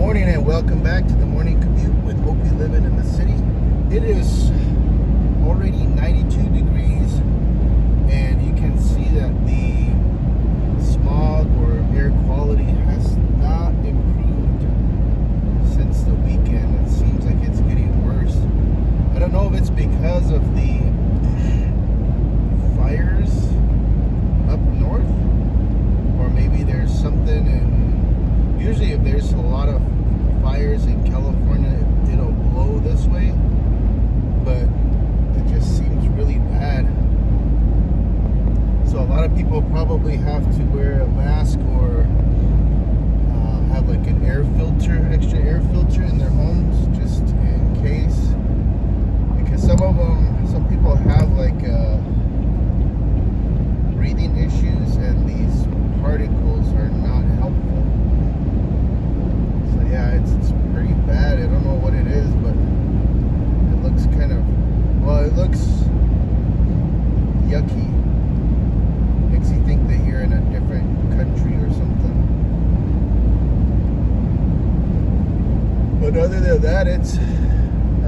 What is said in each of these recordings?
morning and welcome back to the morning commute with Opie living in the city. It is already 92 degrees and you can see that the smog or air quality has not improved since the weekend. It seems like it's getting worse. I don't know if it's because of the fires up north or maybe there's something usually if there's a lot of fires in California, it'll blow this way, but it just seems really bad. So a lot of people probably have to wear a mask or have like an extra air filter in their homes just in case, because some people have like breathing issues and these particles are not helpful. Yeah, it's pretty bad. I don't know what it is, but it looks it looks yucky. Makes you think that you're in a different country or something. But other than that, it's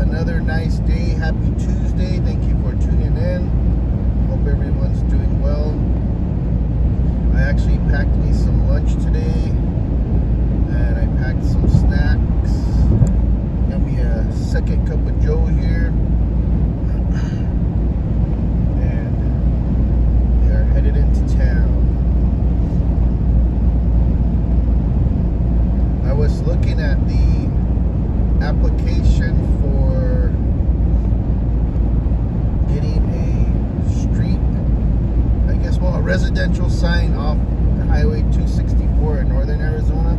another nice day. Happy Tuesday. Thank you for tuning in. Hope everyone's doing well. I actually packed me some lunch today. And I packed some snacks. Got me a second cup of Joe here. And we are headed into town. I was looking at the application for getting a street, a residential sign off Highway 264 in northern Arizona.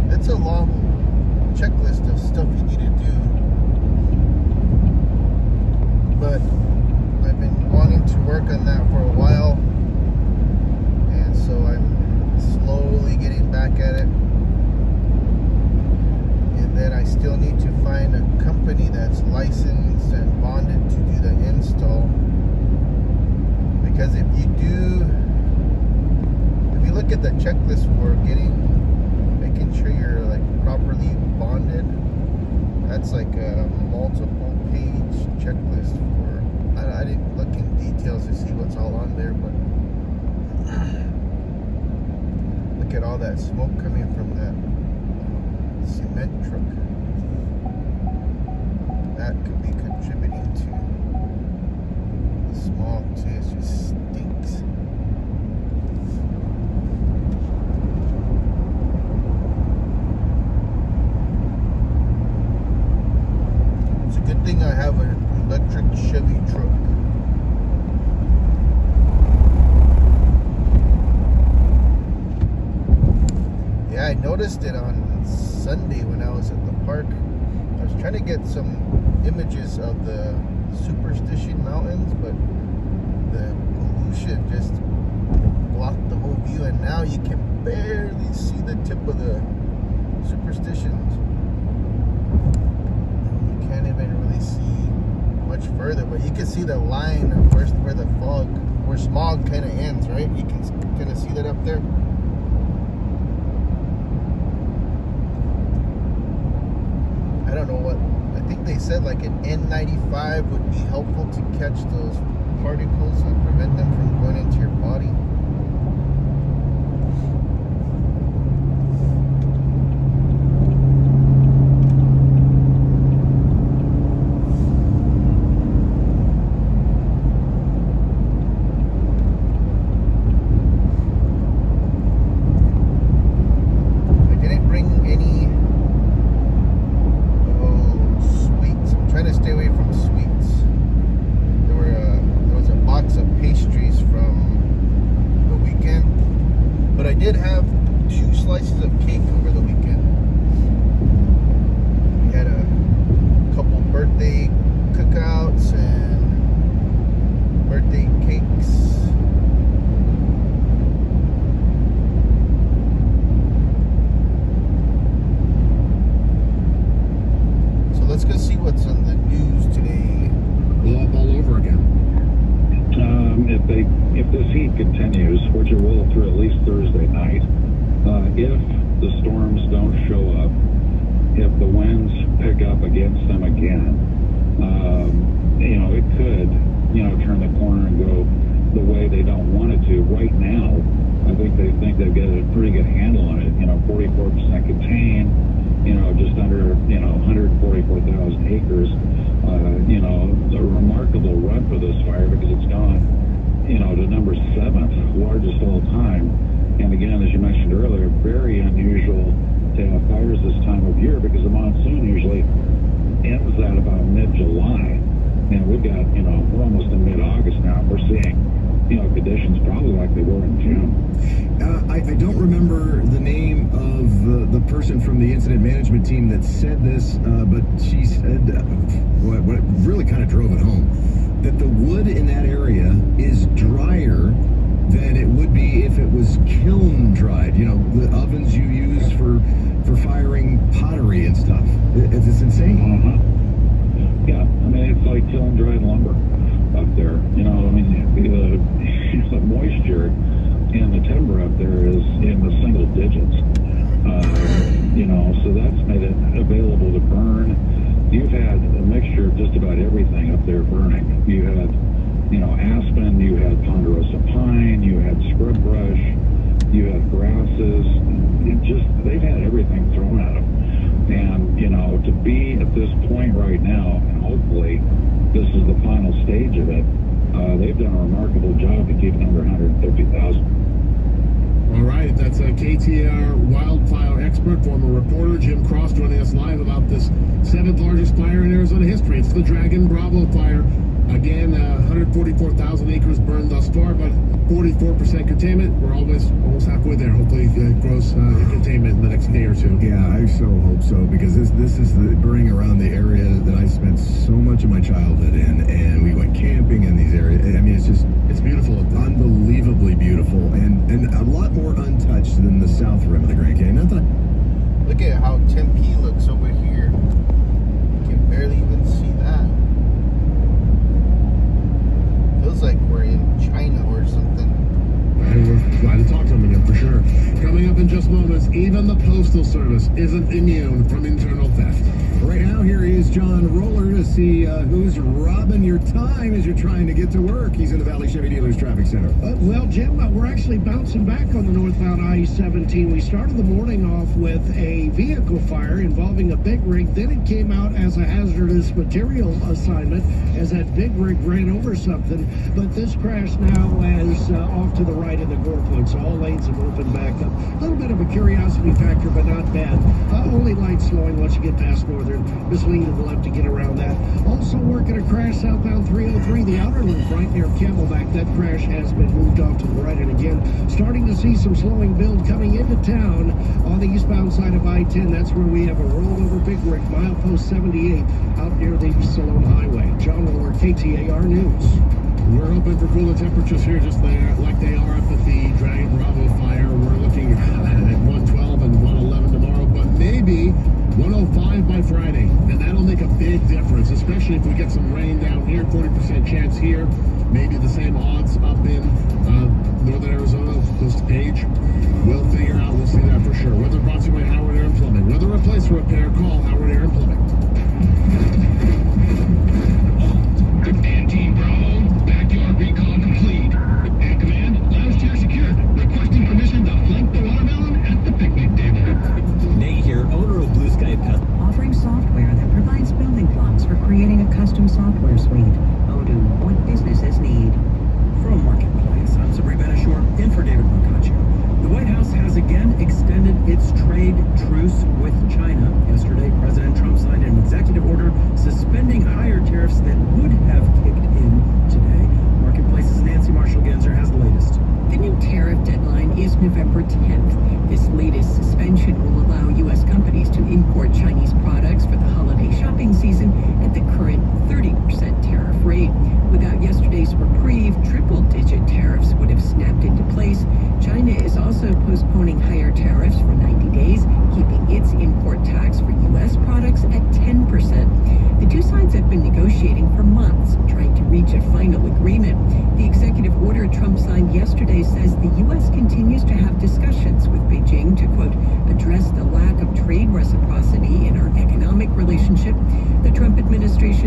It's a long checklist of stuff you need to do, but I've been wanting to work on that for a while, and so I'm slowly getting back at it. And then I still need to find a company that's licensed and bonded to do the install, because if you look at the checklist for making sure you're like properly bonded, that's like a multiple page checklist for, I didn't look in details to see what's all on there, but look at all that smoke coming from that cement truck. That could be contributing to the smog too. It just stinks. Good thing I have an electric Chevy truck. Yeah, I noticed it on Sunday when I was at the park. I was trying to get some images of the Superstition Mountains, but the pollution just blocked the whole view, and now you can barely see the tip of the Superstitions. Can't even really see much further, but you can see the line of where smog kind of ends, right? You can kind of see that up there. I don't know what, I think they said like an N95 would be helpful to catch those particles and prevent them from going into your body. Did have 2 slices of cake over the weekend. We had a couple birthday cookouts and birthday cakes. So let's go see what's on the news today. Blow up all over again. If this heat continues, which it will through at least Thursday night, If the storms don't show up, if the winds pick up against them again, it could, turn the corner and go the way they don't want it to. Right now, I think they think they've got a pretty good handle on it. 44% contained, just under, 144,000 acres. It's a remarkable run for this fire because it's gone, to number 7th, largest all time. And again, as you mentioned earlier, very unusual to have fires this time of year because the monsoon usually ends at about mid-July. And we've got, we're almost in mid-August now. We're seeing, conditions probably like they were in June. I don't remember the name of the person from the incident management team that said this, but she said what really kind of drove it home, that the wood in that area is drier than it would be if it was kiln dried. The ovens you use for firing pottery and stuff. It's insane. Yeah, it's like kiln dried lumber up there. The moisture in the timber up there is in the single digits. So that's made it available to burn. You've had a mixture of just about everything up there burning. You had, aspen, you had ponderosa pine, you had scrub brush, you had grasses. They've had everything thrown at them. And, to be at this point right now, and hopefully this is the final stage of it, they've done a remarkable job to keep it under 150,000. All right, that's a KTAR wildfire expert, former reporter Jim Cross, joining us live about this 7th largest fire in Arizona history. It's the Dragon Bravo fire. Again, 144,000 acres burned thus far, but 44% containment. We're almost halfway there. Hopefully it grows in containment in the next day or two. Yeah, I so hope so, because this is the burning around the area that I spent so much of my childhood in, and we went camping in these areas. It's beautiful. Unbelievably beautiful, and a lot more untouched than the south rim of the Grand Canyon. Look at how Tempe looks over here. You can barely even see that. Feels like we're in China or something. We're glad to talk to him again, for sure. Coming up in just moments, even the Postal Service isn't immune from internal theft. Right now, here is John Roller to see who's robbing your time as you're trying to get to work. He's in the Valley Chevy Dealers Traffic Center. Well, Jim, we're actually bouncing back on the northbound I-17. We started the morning off with a vehicle fire involving a big rig. Then it came out as a hazardous material assignment as that big rig ran over something. But this crash now is off to the right of the gore point, so all lanes have opened back up. A little bit of a curiosity factor, but not bad. Only light slowing once you get past Northern. Just lean to the left to get around that. Also working a crash southbound 303, the outer loop right near Camelback. That crash has been moved off to the right, and again, starting to see some slowing build coming into town on the eastbound side of I-10. That's where we have a rollover big rig, milepost 78, out near the Salone Highway. John Roller, KTAR News. We're hoping for cooler temperatures here, just like they are up at the Dragon Bravo fire. We're looking at 112 and 111 tomorrow, but maybe 105 by Friday, and that'll make a big difference, especially if we get some rain down here. 40% chance here, maybe the same odds up in northern Arizona, close to Page. We'll figure out, we'll see that for sure. Weather brought to you by Howard Air and Plumbing. Weather replace repair, call Howard Air and Plumbing. And Team Bravo, backyard recall complete. And command, lounge chair secured. Requesting permission to flank the watermelon at the picnic table. Nate here, owner of Blue Sky Pest. Offering software that provides building blocks for creating a custom software suite. Odoo, what businesses need. From Marketplace, I'm Sabri Benashore, in for David Boccaccio. The White House has again extended its trade truce with China. Yesterday, President Trump signed an executive order suspending higher tariffs that would have kicked in today. Marketplace's Nancy Marshall-Genzer has the latest. The new tariff deadline is November 10th. This latest suspension will allow U.S. companies to import Chinese products for the holiday shopping season at the current 30% tariff rate. Without yesterday's reprieve, triple-digit tariffs would have snapped into place. China is also postponing higher tariffs for 90 days, keeping its import tax for U.S. products at 10%. The two sides have been negotiating for months, trying to reach a final agreement. The executive order Trump signed yesterday says the U.S. continues to have discussions with Beijing to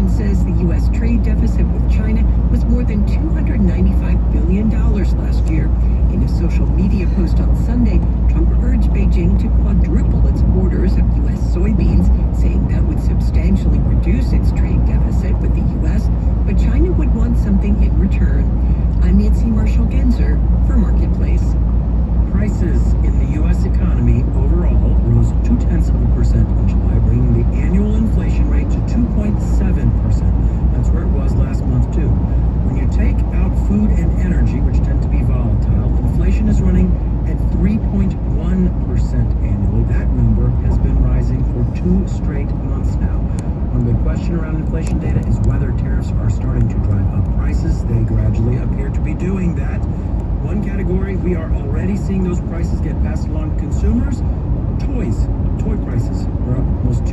administration says the U.S. trade deficit with China was more than $295 billion last year. In a social media post on Sunday, Trump urged Beijing to quadruple its orders of U.S. soybeans, saying that would substantially reduce its trade deficit with the U.S., but China would want something in return. I'm Nancy Marshall-Genzer for Marketplace. Prices in the U.S. economy overall rose 0.2% in July, bringing the annual inflation rate to 2.7%. That's where it was last month, too. When you take out food and energy, which tend to be volatile, inflation is running at 3.1% annually. That number has been rising for 2 straight months now. One big question around inflation data is whether tariffs are starting to drive up prices. They gradually appear to be doing that. One category, we are already seeing those prices get passed along to consumers. Toys. Toy prices are up almost 2%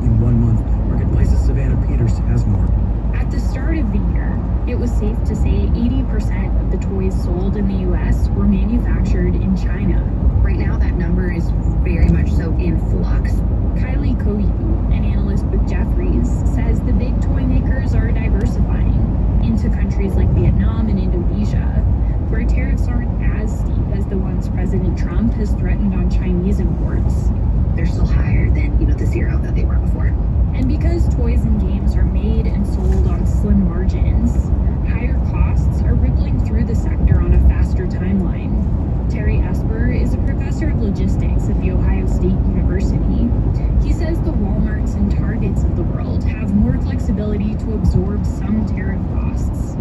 in 1 month. Marketplace's Savannah Peters has more. At the start of the year, it was safe to say 80% of the toys sold in the U.S. were manufactured in China. Right now, that number is very much so in flux. Kylie Koyu, an analyst with Jefferies, says the big toy makers are diversifying into countries like Vietnam and Indonesia, where tariffs aren't as steep as the ones President Trump has threatened on Chinese imports. They're still higher than, the zero that they were before. And because toys and games are made and sold on slim margins, higher costs are rippling through the sector on a faster timeline. Terry Esper is a professor of logistics at The Ohio State University. He says the Walmarts and Targets of the world have more flexibility to absorb some tariff costs.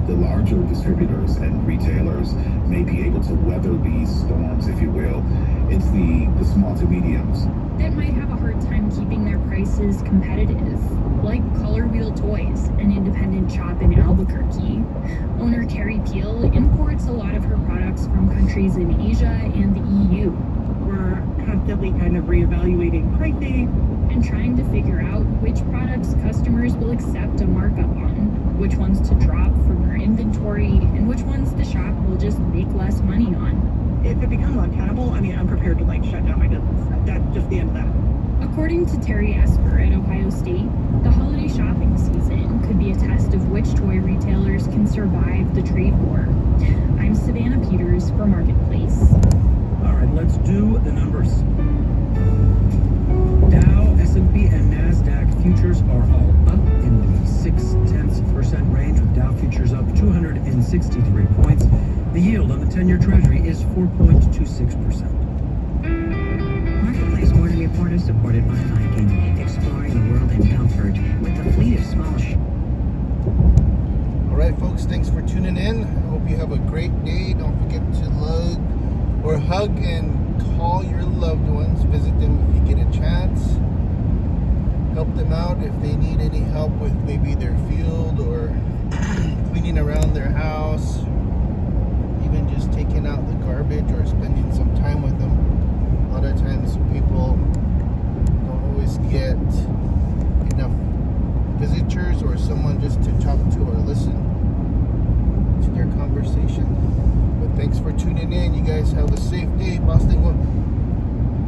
The larger distributors and retailers may be able to weather these storms, if you will. It's the small to mediums that might have a hard time keeping their prices competitive, like Color Wheel Toys, an independent shop in Albuquerque. Owner Carrie Peel imports a lot of her products from countries in Asia and the EU. We're constantly kind of reevaluating pricing and trying to figure out which products customers will accept a markup on, which ones to drop from our inventory, and which ones the shop will just make less money on. If it becomes untenable, I'm prepared to shut down my business. That's just the end of that. According to Terry Esper at Ohio State, the holiday shopping season could be a test of which toy retailers can survive the trade war. I'm Savannah Peters for Marketplace. All right, let's do the numbers. Dow, S&P, and NASDAQ futures are all up in the 0.6% range, with Dow futures up 263 points. The yield on the 10-year Treasury is 4.26%. Marketplace Morning Report is supported by Viking, exploring the world in comfort with a fleet of small ships. All right, folks, thanks for tuning in. I hope you have a great day. Don't forget to hug and call your loved ones. Visit them if you get a chance. Help them out if they need any help with maybe their field or cleaning around their house. Even just taking out the garbage or spending some time with them. A lot of times people don't always get enough visitors or someone just to talk to or listen to their conversation. But thanks for tuning in. You guys have a safe day. Boston.